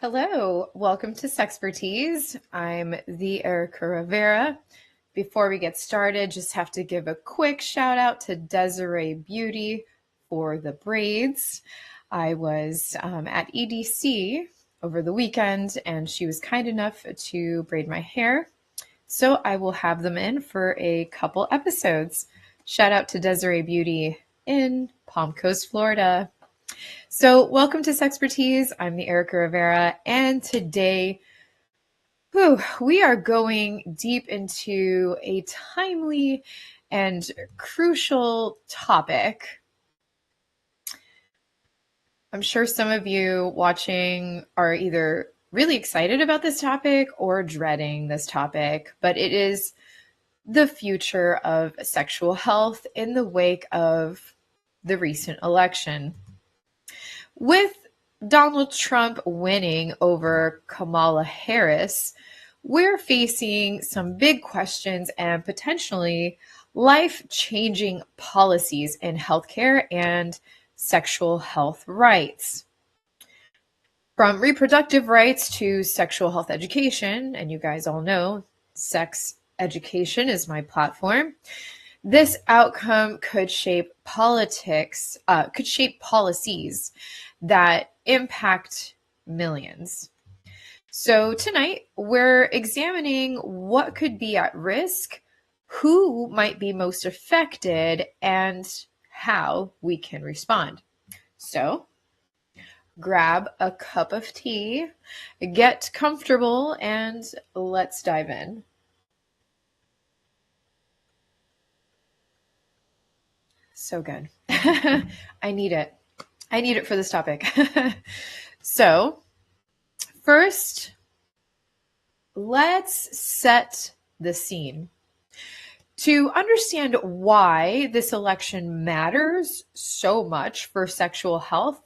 Hello, welcome to Sexpertise. I'm the Erica Rivera. Before we get started, just have to give a quick shout out to Desiree Beauty for the braids. I was at EDC over the weekend and she was kind enough to braid my hair. So I will have them in for a couple episodes. Shout out to Desiree Beauty in Palm Coast, Florida. So welcome to Sexpertise. I'm the Erica Rivera, and today we are going deep into a timely and crucial topic. I'm sure some of you watching are either really excited about this topic or dreading this topic, but it is the future of sexual health in the wake of the recent election. With Donald Trump winning over Kamala Harris, we're facing some big questions and potentially life-changing policies in healthcare and sexual health rights. From reproductive rights to sexual health education, and you guys all know sex education is my platform. This outcome could shape policies that impact millions. So tonight we're examining what could be at risk, who might be most affected, and how we can respond. So grab a cup of tea, get comfortable, and let's dive in. So good. I need it. I need it for this topic. So, first, let's set the scene. To understand why this election matters so much for sexual health,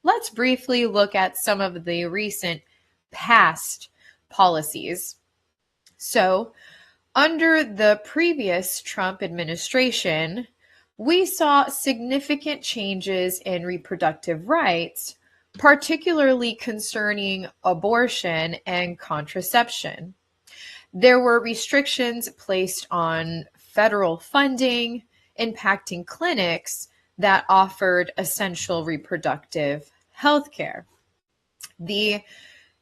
let's briefly look at some of the recent past policies. So, under the previous Trump administration, we saw significant changes in reproductive rights, particularly concerning abortion and contraception. There were restrictions placed on federal funding, impacting clinics that offered essential reproductive health care. The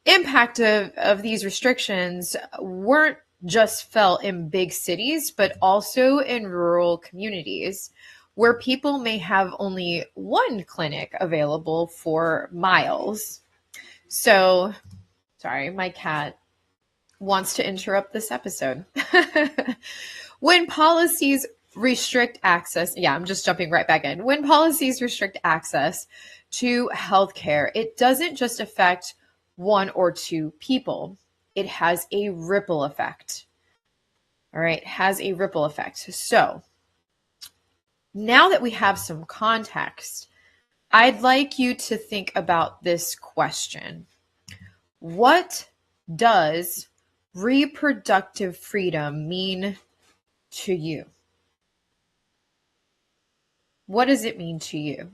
impact of these restrictions weren't just felt in big cities, but also in rural communities where people may have only one clinic available for miles. So, sorry, my cat wants to interrupt this episode. When policies restrict access, I'm just jumping right back in. When policies restrict access to healthcare, it doesn't just affect one or two people. It has a ripple effect. All right, it has a ripple effect. So now that we have some context, I'd like you to think about this question. What does reproductive freedom mean to you? What does it mean to you?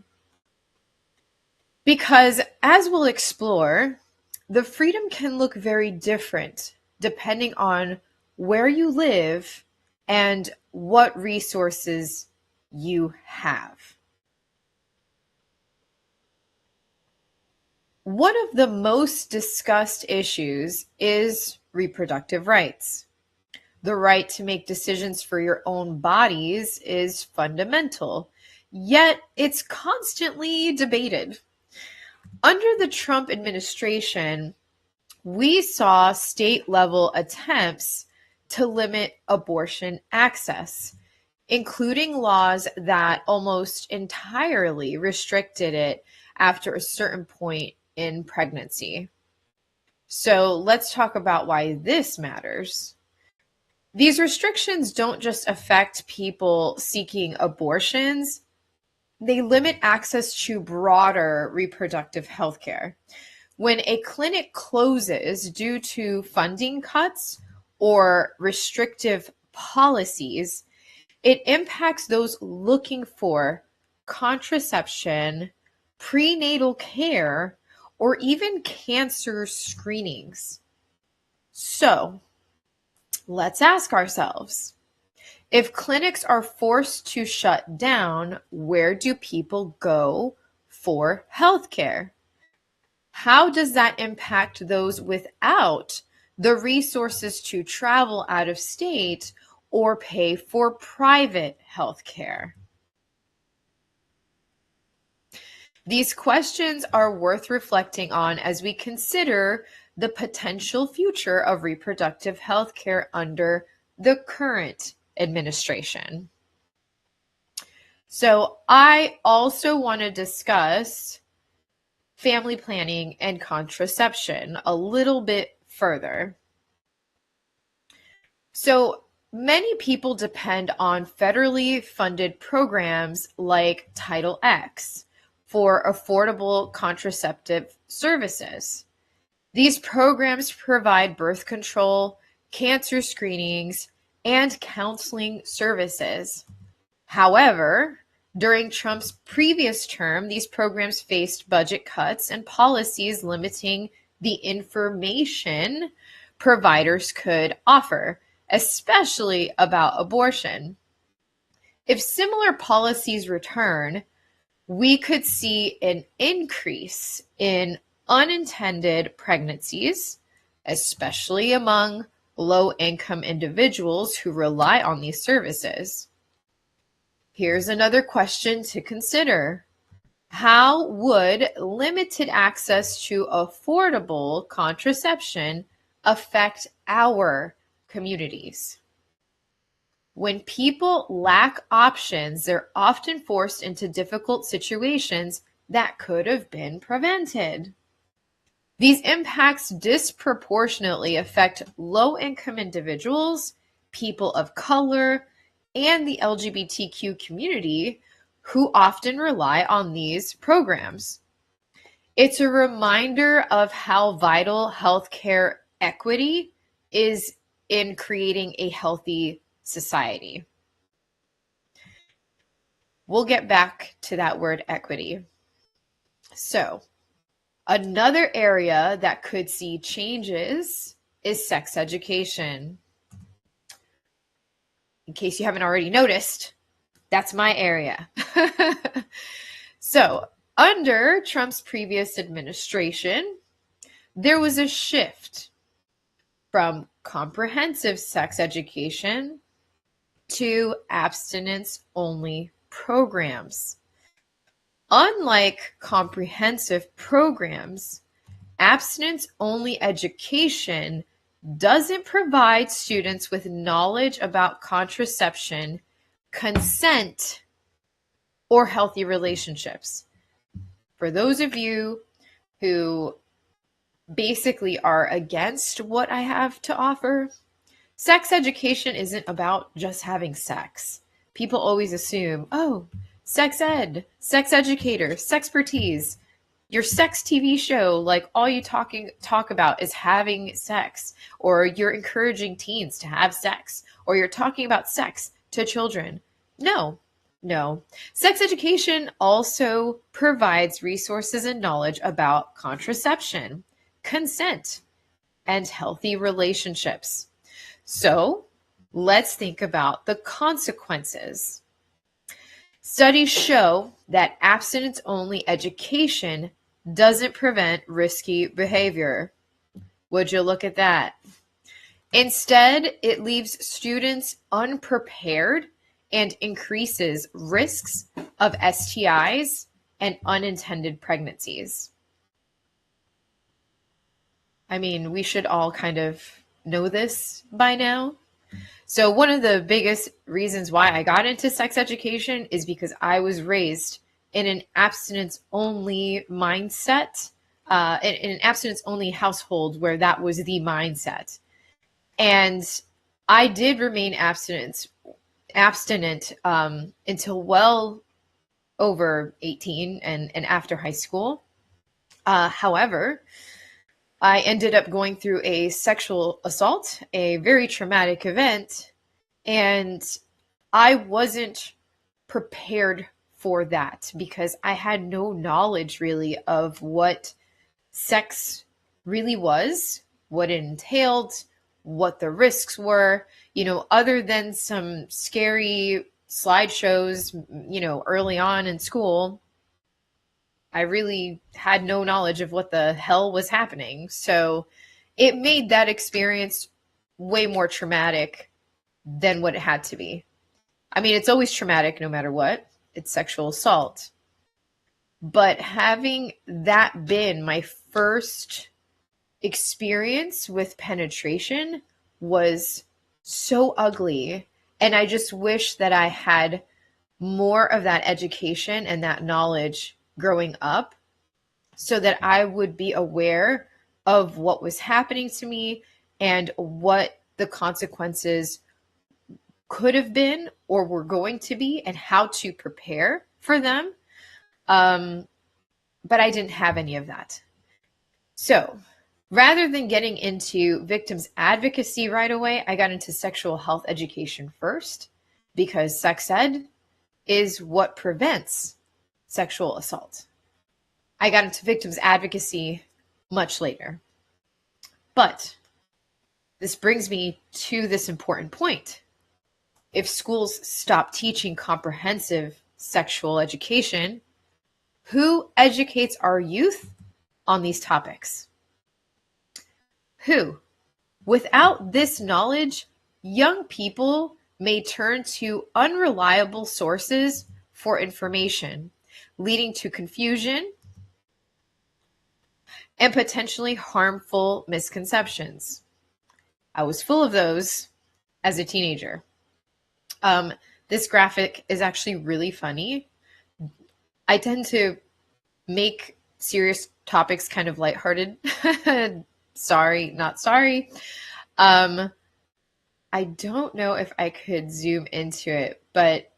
Because as we'll explore, the freedom can look very different depending on where you live and what resources you have. One of the most discussed issues is reproductive rights. The right to make decisions for your own bodies is fundamental, yet it's constantly debated. Under the Trump administration, we saw state-level attempts to limit abortion access, including laws that almost entirely restricted it after a certain point in pregnancy. So let's talk about why this matters. These restrictions don't just affect people seeking abortions, they limit access to broader reproductive health care. When a clinic closes due to funding cuts or restrictive policies, it impacts those looking for contraception, prenatal care, or even cancer screenings. So let's ask ourselves, if clinics are forced to shut down, where do people go for healthcare? How does that impact those without the resources to travel out of state or pay for private healthcare? These questions are worth reflecting on as we consider the potential future of reproductive health care under the current administration. So, I also want to discuss family planning and contraception a little bit further. So, many people depend on federally funded programs like Title X for affordable contraceptive services. These programs provide birth control, cancer screenings, and counseling services. However, during Trump's previous term, these programs faced budget cuts and policies limiting the information providers could offer, especially about abortion. If similar policies return, we could see an increase in unintended pregnancies, especially among low-income individuals who rely on these services. Here's another question to consider. How would limited access to affordable contraception affect our communities? When people lack options, they're often forced into difficult situations that could have been prevented. These impacts disproportionately affect low-income individuals, people of color, and the LGBTQ community who often rely on these programs. It's a reminder of how vital healthcare equity is in creating a healthy society. We'll get back to that word equity. So, another area that could see changes is sex education. In case you haven't already noticed, that's my area. So, under Trump's previous administration, there was a shift from comprehensive sex education to abstinence-only programs. Unlike comprehensive programs, abstinence-only education doesn't provide students with knowledge about contraception, consent, or healthy relationships. For those of you who basically are against what I have to offer, sex education isn't about just having sex. People always assume, oh, sex ed, sex educator, sexpertise, your sex TV show, like all you talk about is having sex, or you're encouraging teens to have sex, or you're talking about sex to children. No. Sex education also provides resources and knowledge about contraception, consent, and healthy relationships. So let's think about the consequences. Studies show that abstinence-only education doesn't prevent risky behavior. Would you look at that? Instead, it leaves students unprepared and increases risks of STIs and unintended pregnancies. I mean, we should all kind of know this by now. So one of the biggest reasons why I got into sex education is because I was raised in an abstinence-only mindset, in an abstinence-only household where that was the mindset. And I did remain abstinent until well over 18 and after high school. However, I ended up going through a sexual assault, a very traumatic event, and I wasn't prepared for that because I had no knowledge really of what sex really was, what it entailed, what the risks were, other than some scary slideshows, early on in school. I really had no knowledge of what the hell was happening. So it made that experience way more traumatic than what it had to be. I mean, it's always traumatic no matter what. It's sexual assault. But having that been my first experience with penetration was so ugly. And I just wish that I had more of that education and that knowledge growing up so that I would be aware of what was happening to me and what the consequences could have been or were going to be and how to prepare for them. But I didn't have any of that. So rather than getting into victims advocacy right away, I got into sexual health education first because sex ed is what prevents sexual assault. I got into victims advocacy much later. But this brings me to this important point. If schools stop teaching comprehensive sexual education, who educates our youth on these topics? Who? Without this knowledge, young people may turn to unreliable sources for information, leading to confusion and potentially harmful misconceptions. I was full of those as a teenager. This graphic is actually really funny. I tend to make serious topics kind of lighthearted. Sorry, not sorry. I don't know if I could zoom into it, but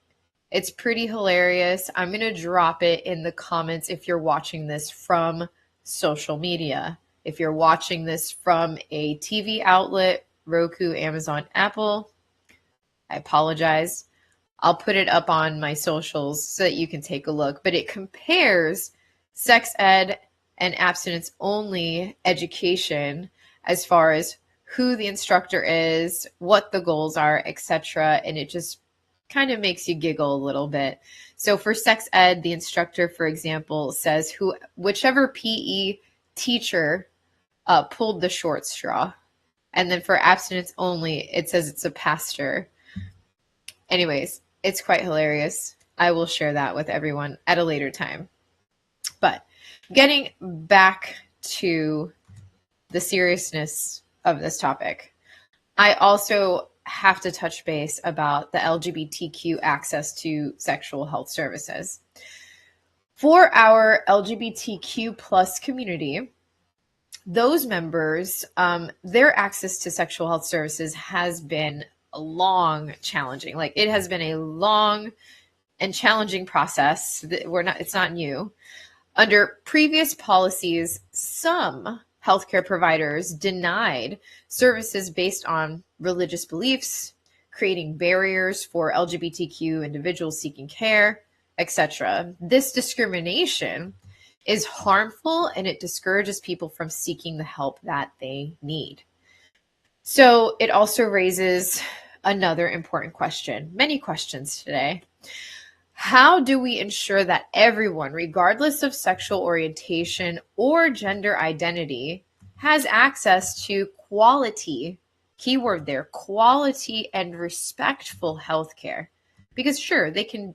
it's pretty hilarious. I'm going to drop it in the comments if you're watching this from social media. If you're watching this from a TV outlet, Roku, Amazon, Apple, I apologize. I'll put it up on my socials so that you can take a look. But it compares sex ed and abstinence only education as far as who the instructor is, what the goals are, etc. And it just kind of makes you giggle a little bit. So for sex ed, the instructor, for example, says whichever PE teacher pulled the short straw. And then for abstinence only, it says it's a pastor. Anyways, it's quite hilarious. I will share that with everyone at a later time. But getting back to the seriousness of this topic, I also have to touch base about the LGBTQ access to sexual health services. For our LGBTQ plus community, those members, their access to sexual health services has been challenging. Like it has been a long and challenging process. It's not new. Under previous policies, some healthcare providers denied services based on religious beliefs, creating barriers for LGBTQ individuals seeking care, etc. This discrimination is harmful and it discourages people from seeking the help that they need. So it also raises another important question, many questions today. How do we ensure that everyone, regardless of sexual orientation or gender identity, has access to quality, keyword there, quality and respectful healthcare? Because sure, they can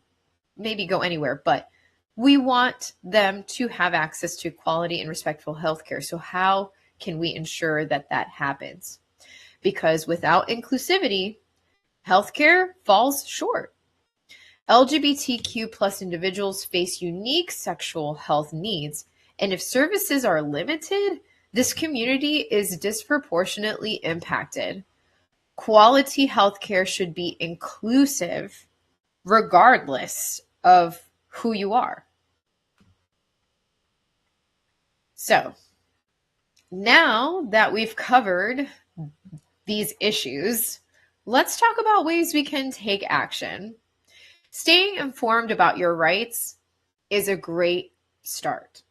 maybe go anywhere, but we want them to have access to quality and respectful healthcare. So how can we ensure that that happens? Because without inclusivity, healthcare falls short. LGBTQ plus individuals face unique sexual health needs, and if services are limited, this community is disproportionately impacted. Quality healthcare should be inclusive, regardless of who you are. So, now that we've covered these issues, let's talk about ways we can take action. Staying informed about your rights is a great start.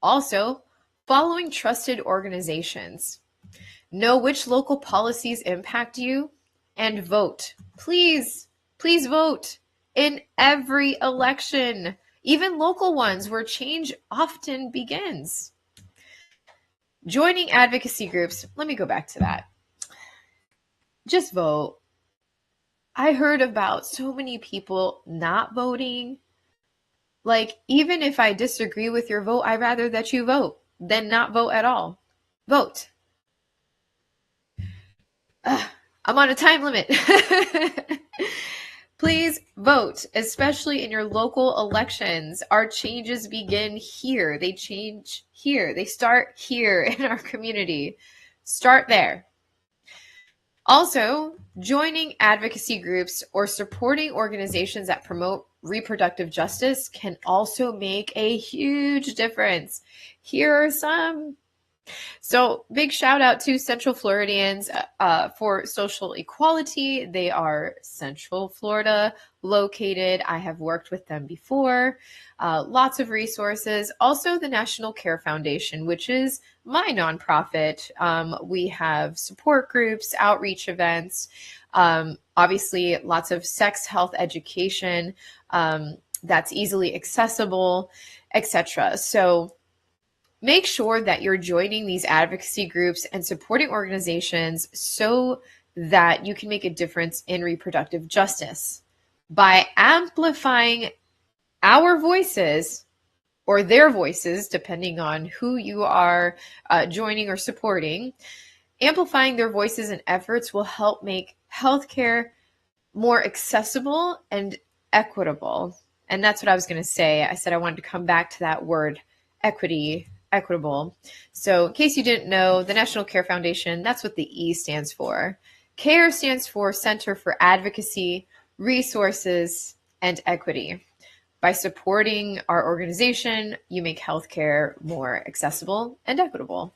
Also, Following trusted organizations. Know which local policies impact you and vote. Please, please vote in every election, even local ones where change often begins. Joining advocacy groups. Let me go back to that. Just vote. I heard about so many people not voting. Like, even if I disagree with your vote, I'd rather that you vote than not vote at all. Vote. I'm on a time limit. Please vote, especially in your local elections. Our changes begin here. They change here. They start here in our community. Start there. Also, joining advocacy groups or supporting organizations that promote reproductive justice can also make a huge difference. Here are some. So big shout out to Central Floridians for social equality. They are Central Florida located. I have worked with them before. Lots of resources. Also the National Care Foundation, which is my nonprofit. We have support groups, outreach events, obviously lots of sex health education that's easily accessible, etc. So make sure that you're joining these advocacy groups and supporting organizations so that you can make a difference in reproductive justice. By amplifying our voices or their voices, depending on who you are joining or supporting, amplifying their voices and efforts will help make healthcare more accessible and equitable. And that's what I was going to say. I said I wanted to come back to that word, equitable. So in case you didn't know, the National Care Foundation, that's what the E stands for. CARE stands for Center for Advocacy, Resources, and Equity. By supporting our organization, you make healthcare more accessible and equitable.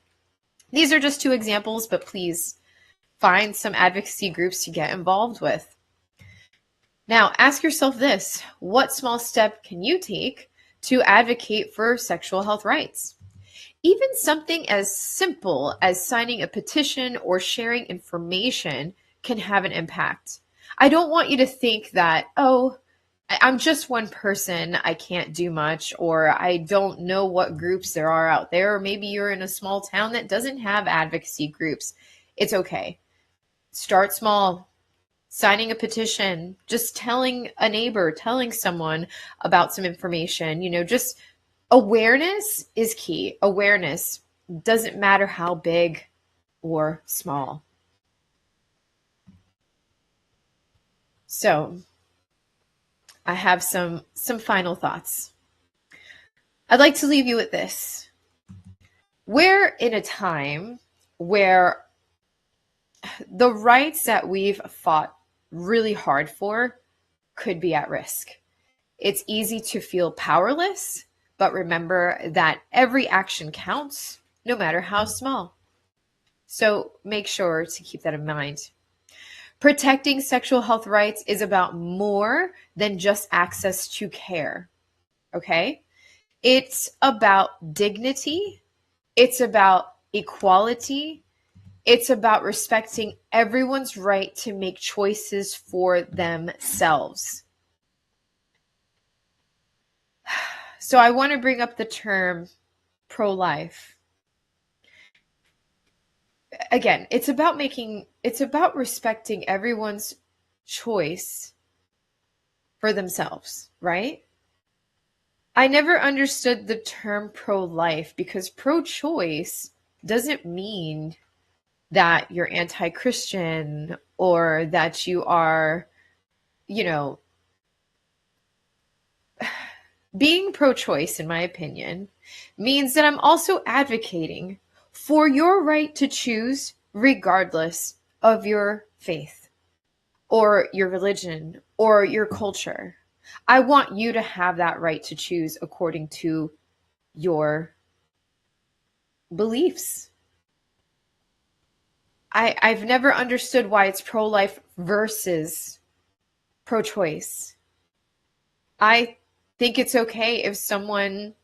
These are just two examples, but please find some advocacy groups to get involved with. Now, ask yourself this: what small step can you take to advocate for sexual health rights? Even something as simple as signing a petition or sharing information can have an impact. I don't want you to think that, oh, I'm just one person, I can't do much, or I don't know what groups there are out there, or maybe you're in a small town that doesn't have advocacy groups. It's okay. Start small. Signing a petition, just telling a neighbor, telling someone about some information, just awareness is key. Awareness doesn't matter how big or small. So I have some final thoughts. I'd like to leave you with this. We're in a time where the rights that we've fought really hard for could be at risk. It's easy to feel powerless, but remember that every action counts, no matter how small. So make sure to keep that in mind. Protecting sexual health rights is about more than just access to care, okay? It's about dignity. It's about equality. It's about respecting everyone's right to make choices for themselves. So I want to bring up the term pro-life. Again, it's about respecting everyone's choice for themselves, right? I never understood the term pro-life because pro-choice doesn't mean that you're anti-Christian or that you are, being pro-choice, in my opinion, means that I'm also advocating for your right to choose regardless of your faith or your religion or your culture. I want you to have that right to choose according to your beliefs. I've never understood why it's pro-life versus pro-choice. I think it's okay if someone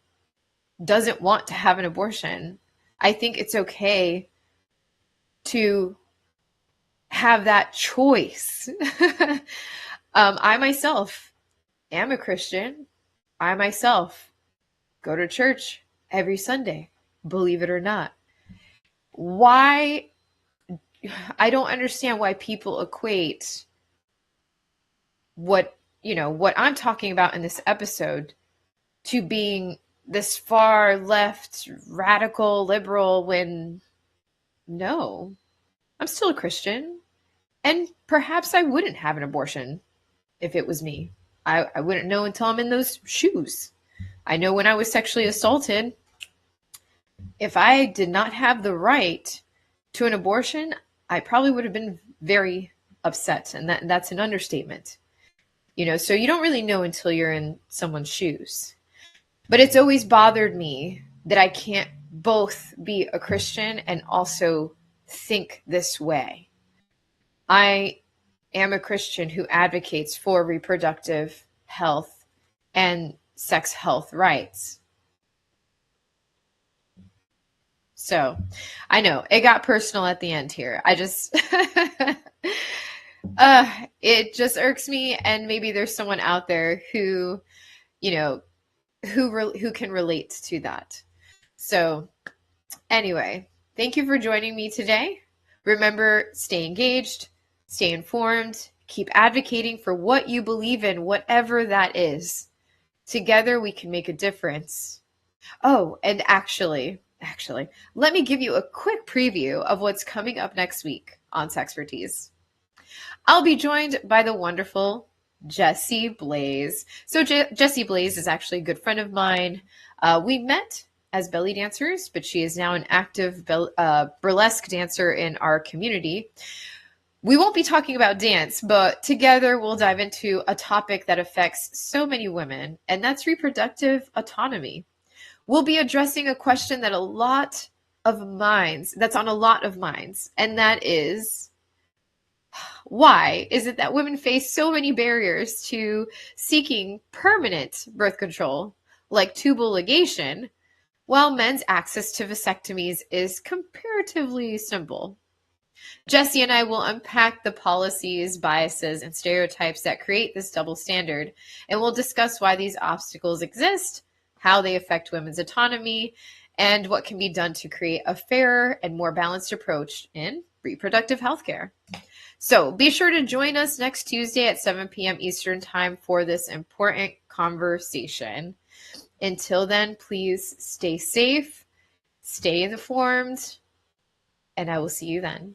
doesn't want to have an abortion. I think it's okay to have that choice. I myself am a Christian. I myself go to church every Sunday, believe it or not. Why? I don't understand why people equate what I'm talking about in this episode to being this far left, radical, liberal, when no, I'm still a Christian. And perhaps I wouldn't have an abortion if it was me. I wouldn't know until I'm in those shoes. I know when I was sexually assaulted, if I did not have the right to an abortion, I probably would have been very upset. And that's an understatement. So you don't really know until you're in someone's shoes. But it's always bothered me that I can't both be a Christian and also think this way. I am a Christian who advocates for reproductive health and sex health rights. So I know it got personal at the end here. I just, it just irks me. And maybe there's someone out there who, who can relate to that. So anyway, thank you for joining me today. Remember, stay engaged, stay informed, keep advocating for what you believe in, whatever that is. Together we can make a difference. Oh, and actually, let me give you a quick preview of what's coming up next week on Sexpertise. I'll be joined by the wonderful Jessie Blaze. So Jessie Blaze is actually a good friend of mine. We met as belly dancers, but she is now an active burlesque dancer in our community. We won't be talking about dance, but together we'll dive into a topic that affects so many women, and that's reproductive autonomy. We'll be addressing a question that's on a lot of minds, and that is, why is it that women face so many barriers to seeking permanent birth control, like tubal ligation, while men's access to vasectomies is comparatively simple? Jessie and I will unpack the policies, biases, and stereotypes that create this double standard, and we'll discuss why these obstacles exist, how they affect women's autonomy, and what can be done to create a fairer and more balanced approach in reproductive healthcare. So be sure to join us next Tuesday at 7 p.m. Eastern Time for this important conversation. Until then, please stay safe, stay informed, and I will see you then.